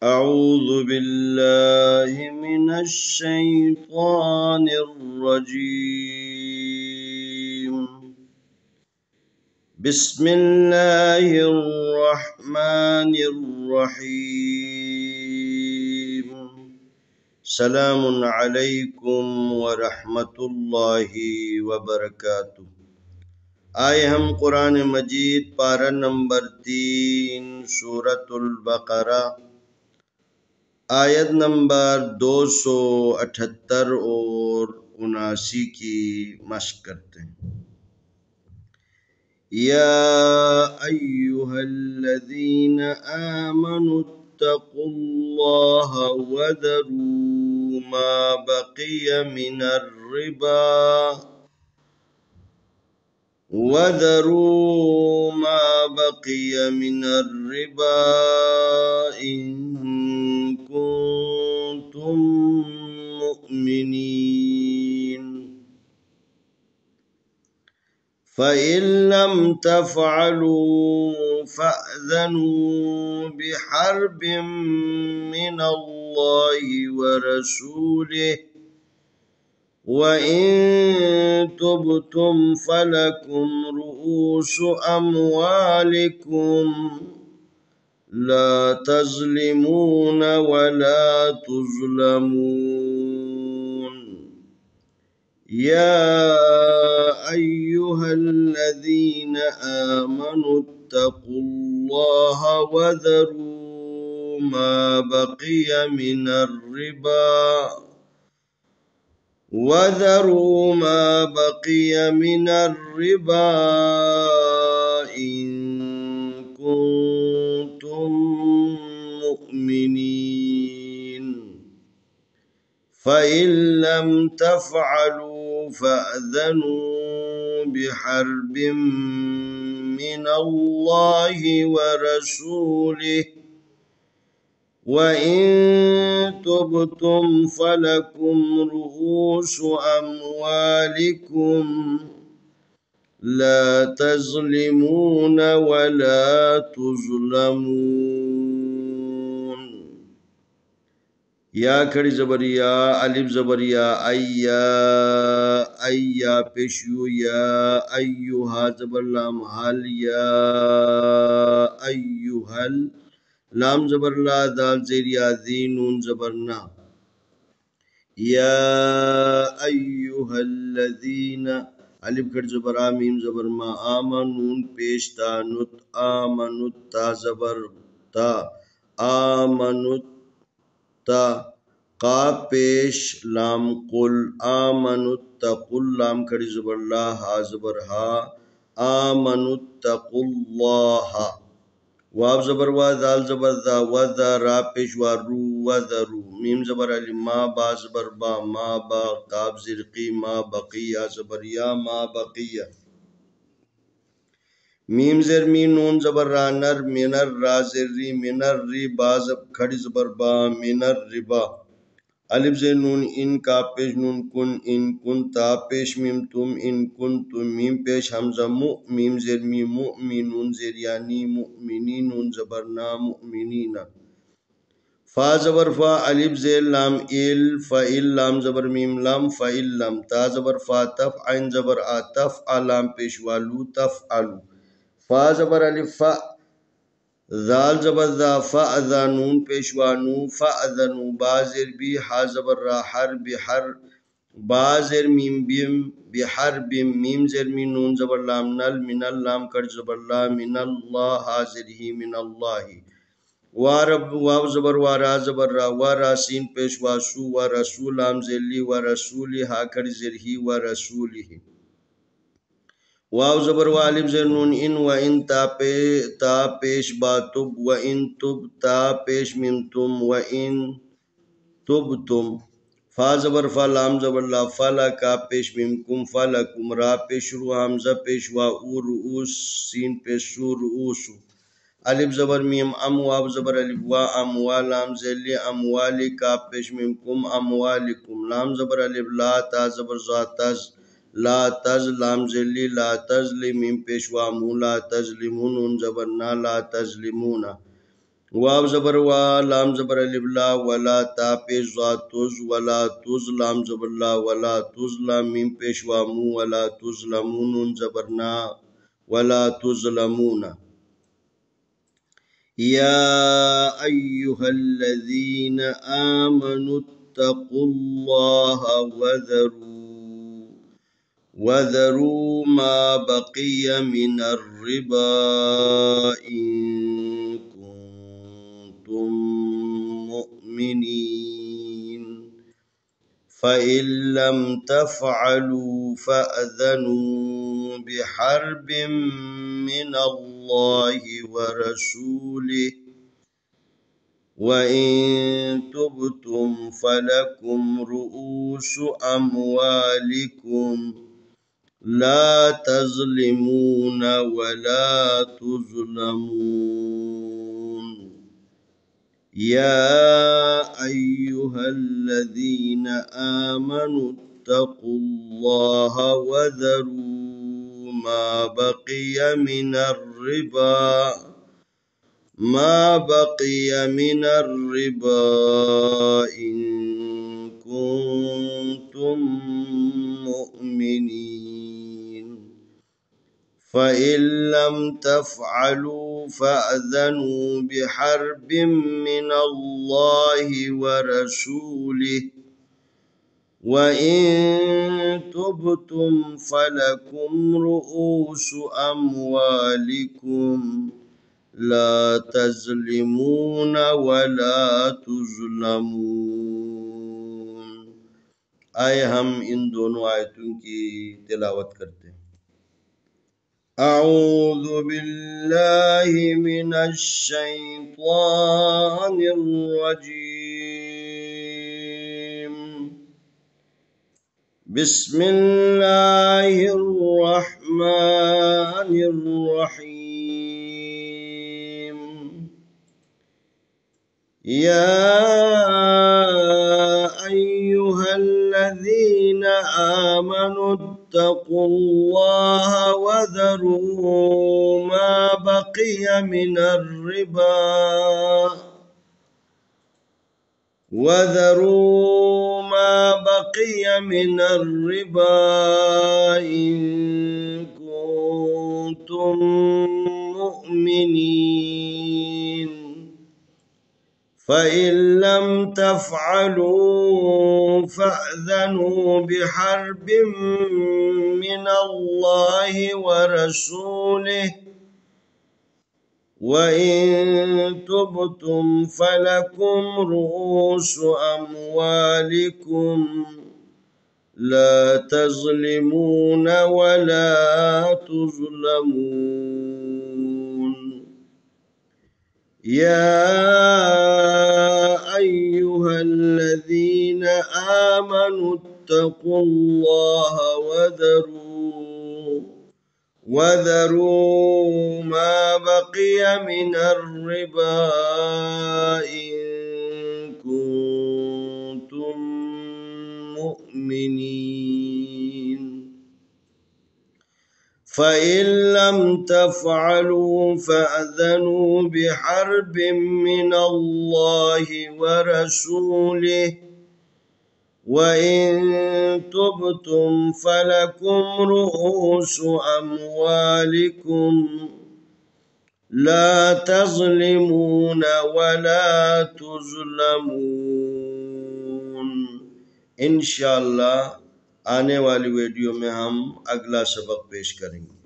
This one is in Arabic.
أعوذ بالله من الشيطان الرجيم. بسم الله الرحمن الرحيم. سلام علیکم ورحمۃ اللہ وبرکاتہ. آئے ہم قرآن مجید پارہ نمبر 3 سورۃ البقرہ آیت نمبر 278 اور 79 کی مشق کرتے ہیں. یا ایہا الذین آمنوا اتقوا اللہ وذروا ما بقی من الربا إن كنتم مؤمنين فإن لم تفعلوا فأذنوا بحرب من الله ورسوله وإن تبتم فلكم رؤوس أموالكم لا تظلمون ولا تظلمون. يا أيها الذين آمنوا اتقوا الله وذروا ما بقي من الربا إن كنتم مؤمنين فإن لم تفعلوا فأذنوا بحرب من الله ورسوله وإن تبتم فلكم رؤوس أموالكم لا تظلمون ولا تظلمون. یا کھڑی زبریا الف زبریا ایا پیشیو یا ایوہا زبر لام حل یا ایوہل لام زبر لا دال زیر یا ذی نون زبرنا. یا ایوہا الذین الف کھڑ زبر میم زبر ما آمنون پیشتا نت آمنت تا زبر تا آمنت تا قا پیش لام قل آمنت تقل لام کھڑی زبر لا ہا زبر ہا آمنت تقل اللہ واو زبر وا دال زبر دا وذرا پیش وا رو وذرو میم زبر علی ما با زبر با ما با قاب زرقی ما بقیہ زبر یا ما بقیہ میم زر می نون زبر را نر منر را زری منر ری با زب کھڑی زبر با منر ربا الف زر نون ان کا پیش نون کن ان کن تا پیش میم تم ان کن تم میم پیش حمزہ میم زر می مؤمنون زر یعنی مؤمنی نون زبر نا مؤمنین فا زبر فا الف زر لام ال فا لام زبر میم لام فا لام تا زبر فا تف عین زبر آتف لام پیش والو تف علو فا زبر الف فا ذال زبر ذا فا نون پیشوانو فا بازر بی ہا زبر را حر بحر بازر میم بیم بحر بیم میم زر می نون زبر لام نل من اللام کر زبر لا من اللہ حاضر ہی من اللہ وارب واو زبر وارا زبر را وارا سین پیشوا سو و رسول لام زلی و رسولی ہا کر زر ہی و رسولی واو زبر والف زر نون ان و ان تا پیش با تب و ان تب تا پیش میم تم و ان تب تم فا زبر فا لام زبر لا فلا کا پیش میم کم فلا کم را پیش رو حمزہ پیش وا او رؤوس سین پیش سو رؤوسو الف زبر میم ام واو زبر الف وا اموال لام زلی اموالی کا پیش میم کم اموالکم لام زبر الف لا تا زبر زا تز لا تز لام زلی لا تزلی میم پیشوا مو لا تزلیمون ان زبرنا لا تزلیمون واو زبر وا لام زبر الف لا ولا تا پیش وا تز ولا تز لام زبر لا ولا تظلم میم پیش وا مو ولا تظلمون زبرنا ولا تظلمون. يا أيها الذين آمنوا اتقوا الله وذروا ما بقي من الربا إن كنتم مؤمنين فإن لم تفعلوا فأذنوا بحرب من الله ورسوله وإن تبتم فلكم رؤوس أموالكم لا تظلمون ولا تظلمون. يا أيها الذين آمنوا اتقوا الله وذروا ما بقي من الربا إن كنتم مؤمنين فإن لم تفعلوا فأذنوا بحرب من الله ورسوله وإن تبتم فلكم رؤوس أموالكم لا تظلمون ولا تظلمون. آئے ہم ان دونوں آیتوں کی تلاوت کرتے ہیں. أعوذ بالله من الشيطان الرجيم. بسم الله الرحمن الرحيم. يا أيها الذين آمنوا اتقوا الله وذروا ما بقي من الربا إن كنتم مؤمنين فإن لم تفعلوا فأذنوا بحرب من الله ورسوله وإن تبتم فلكم رؤوس أموالكم لا تظلمون ولا تظلمون. يا أيها الذين آمنوا اتقوا الله وذروا ما بقي من الربا إن كنتم مؤمنين فإن لم تفعلوا فأذنوا بحرب من الله ورسوله وإن تبتم فلكم رؤوس أموالكم لا تظلمون ولا تظلمون. इंशाअल्लाह आने वाली वीडियो में हम अगला सबक पेश करेंगे.